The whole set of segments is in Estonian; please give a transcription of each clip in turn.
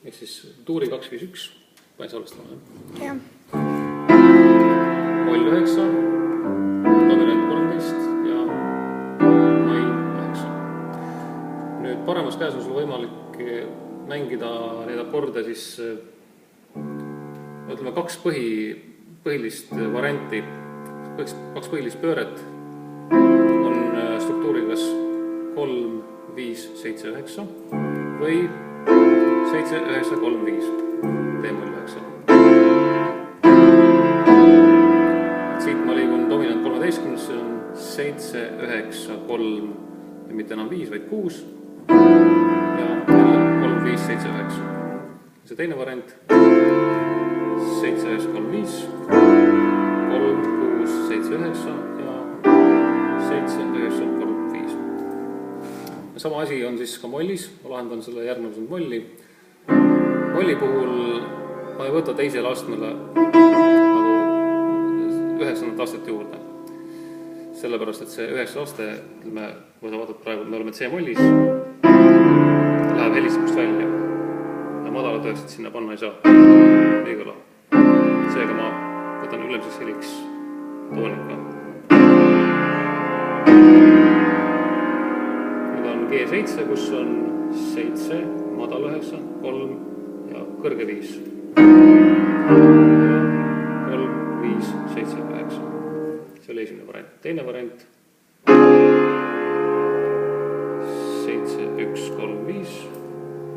ehk siis tuuri 251, panen salvestama. Jah. Moll 9, dominant 13 ja mai 9. Nüüd paremas käes on sul võimalik mängida neid akorde siis ütleme kaks põhilist varianti, kaks põhilist pööret on struktuurigas 3, 5, 7, 9 või 7, 9, 3, 5 D-moll 9. Siit ma liigun dominant 13, see on 7, 9, 3 ja mitte enam 5, vaid 6 ja 3, 5, 7, 9. See teine variant 7, 9, 3, 5 3, 6, 7, 9 ja 7, 9, 3, 5. Sama asi on siis ka mollis, ma lahendan selle järgnevad molli. Molli puhul ma ei võta teisele astmele nagu 9. astet juurde. Sellepärast, et see 9. aste, kui sa vaatad praegu, me oleme C-mollis, läheb helistamist välja ja madalat 9 sinna panna ei saa. Ei kõla. Seega ma võtan ülemiseks heliks toonika. Nüüd on G7, kus on 7, madal 9, 3 ja kõrge 5. 3, 5, 7, 9. See oli esimene variant. Teine variant 7, 1, 3, 5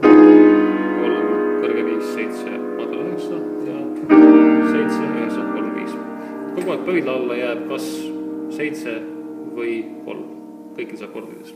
3, kõrge 5, 7, madal 9 ja 7, 9, 3, 5. Kogu aeg pöidla alla jääb kas 7 või 3 kõikides akordides.